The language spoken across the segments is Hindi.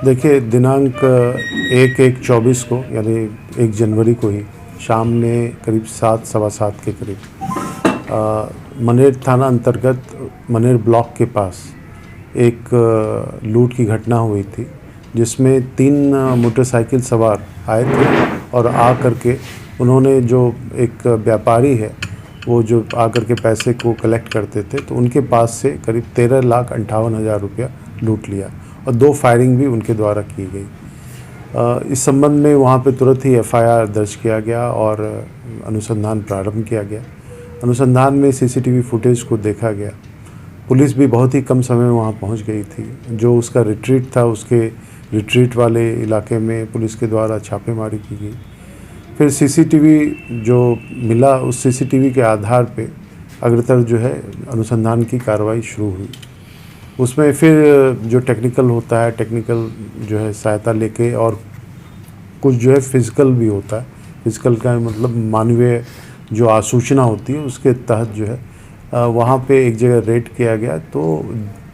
देखिए, दिनांक 1/1/24 को यानी 1 जनवरी को ही शाम में करीब 7 सवा 7 के करीब मनेर थाना अंतर्गत मनेर ब्लॉक के पास एक लूट की घटना हुई थी, जिसमें 3 मोटरसाइकिल सवार आए थे और आ करके उन्होंने जो एक व्यापारी है वो जो आकर के पैसे को कलेक्ट करते थे, तो उनके पास से करीब 13,58,000 रुपया लूट लिया और 2 फायरिंग भी उनके द्वारा की गई। इस संबंध में वहाँ पे तुरंत ही एफआईआर दर्ज किया गया और अनुसंधान प्रारंभ किया गया। अनुसंधान में सीसीटीवी फुटेज को देखा गया। पुलिस भी बहुत ही कम समय में वहाँ पहुँच गई थी। जो उसका रिट्रीट था, उसके रिट्रीट वाले इलाके में पुलिस के द्वारा छापेमारी की गई। फिर सीसीटीवी जो मिला, उस सीसीटीवी के आधार पे अग्रतर जो है अनुसंधान की कार्रवाई शुरू हुई। उसमें फिर जो टेक्निकल होता है, टेक्निकल जो है सहायता लेके, और कुछ जो है फिज़िकल भी होता है। फिज़िकल का मतलब मानवीय जो आसूचना होती है, उसके तहत जो है वहाँ पे एक जगह रेड किया गया। तो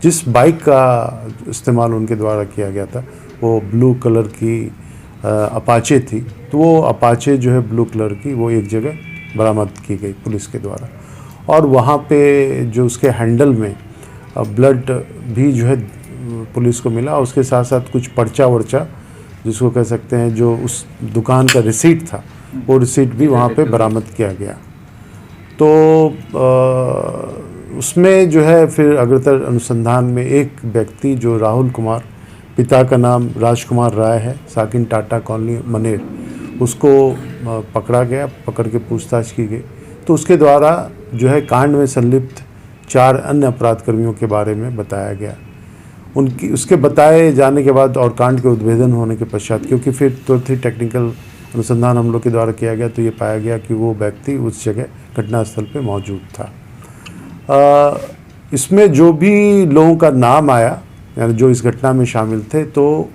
जिस बाइक का इस्तेमाल उनके द्वारा किया गया था वो ब्लू कलर की अपाचे थी। तो वो अपाचे जो है ब्लू कलर की, वो एक जगह बरामद की गई पुलिस के द्वारा। और वहाँ पे जो उसके हैंडल में ब्लड भी जो है पुलिस को मिला। उसके साथ साथ कुछ पर्चा वर्चा जिसको कह सकते हैं, जो उस दुकान का रिसीट था, वो रिसीट भी वहाँ पे बरामद किया गया। तो उसमें जो है फिर अग्रतर अनुसंधान में एक व्यक्ति जो राहुल कुमार, पिता का नाम राजकुमार राय है, साकिन टाटा कॉलोनी मनेर, उसको पकड़ा गया। पकड़ के पूछताछ की गई तो उसके द्वारा जो है कांड में संलिप्त 4 अन्य अपराध कर्मियों के बारे में बताया गया। उसके बताए जाने के बाद और कांड के उद्भेदन होने के पश्चात, क्योंकि फिर तुरंत ही टेक्निकल अनुसंधान हम लोग के द्वारा किया गया, तो ये पाया गया कि वो व्यक्ति उस जगह घटनास्थल पे मौजूद था। इसमें जो भी लोगों का नाम आया, यानी जो इस घटना में शामिल थे, तो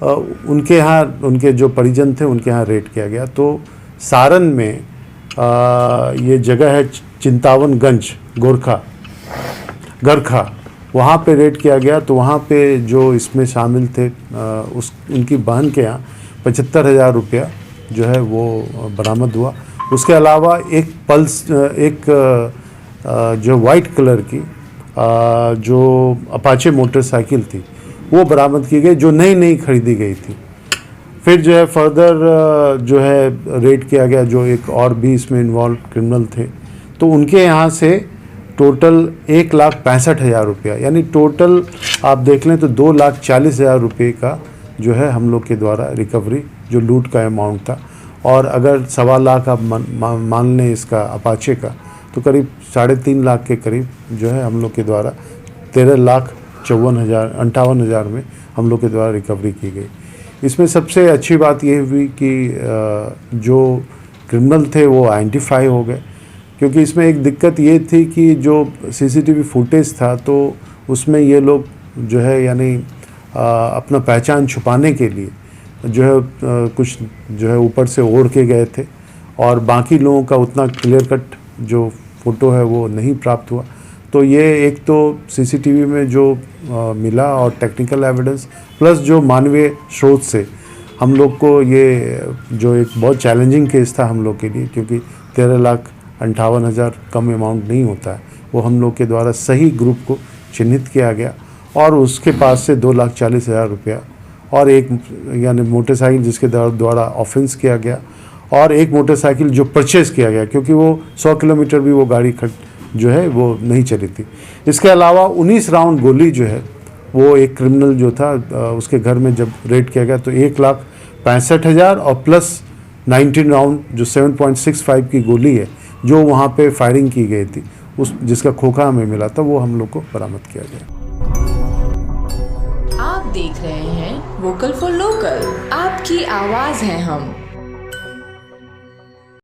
उनके यहाँ, उनके जो परिजन थे, उनके यहाँ रेड किया गया। तो सारण में ये जगह है चिंतावनगंज गरखा, वहाँ पे रेड किया गया। तो वहाँ पे जो इसमें शामिल थे, उनकी बहन के यहाँ 75,000 रुपया जो है वो बरामद हुआ। उसके अलावा एक पल्स, एक जो वाइट कलर की जो अपाचे मोटरसाइकिल थी, वो बरामद की गई, जो नई खरीदी गई थी। फिर जो है फर्दर जो है रेड किया गया, जो एक और भी इसमें इन्वॉल्व क्रिमिनल थे, तो उनके यहाँ से टोटल 1,65,000 रुपया, यानी टोटल आप देख लें तो 2,40,000 रुपये का जो है हम लोग के द्वारा रिकवरी, जो लूट का अमाउंट था। और अगर 2.25 लाख आप मान लें इसका अपाचे का, तो करीब 3.5 लाख के करीब जो है हम लोग के द्वारा 13,58,000 में हम लोग के द्वारा रिकवरी की गई। इसमें सबसे अच्छी बात ये हुई कि जो क्रिमिनल थे वो आइडेंटिफाई हो गए, क्योंकि इसमें एक दिक्कत ये थी कि जो सीसीटीवी फुटेज था, तो उसमें ये लोग जो है यानी अपना पहचान छुपाने के लिए जो है कुछ जो है ऊपर से ओढ़ के गए थे, और बाकी लोगों का उतना क्लियर कट जो फ़ोटो है वो नहीं प्राप्त हुआ। तो ये एक तो सीसीटीवी में जो मिला और टेक्निकल एविडेंस प्लस जो मानवीय स्रोत से हम लोग को, ये जो एक बहुत चैलेंजिंग केस था हम लोग के लिए, क्योंकि 13,58,000 कम अमाउंट नहीं होता है, वो हम लोग के द्वारा सही ग्रुप को चिन्हित किया गया। और उसके पास से 2,40,000 रुपया और एक यानी मोटरसाइकिल जिसके द्वारा ऑफेंस किया गया, और एक मोटरसाइकिल जो परचेज़ किया गया, क्योंकि वो 100 किलोमीटर भी वो गाड़ी जो है वो नहीं चली थी। इसके अलावा 19 राउंड गोली जो है वो एक क्रिमिनल जो था उसके घर में जब रेड किया गया, तो 1,65,000 और प्लस 19 राउंड जो 7.65 की गोली है, जो वहाँ पे फायरिंग की गई थी, उस जिसका खोखा हमें मिला था, वो हम लोग को बरामद किया गया। आप देख रहे हैं वोकल फॉर लोकल, आपकी आवाज़ है हम।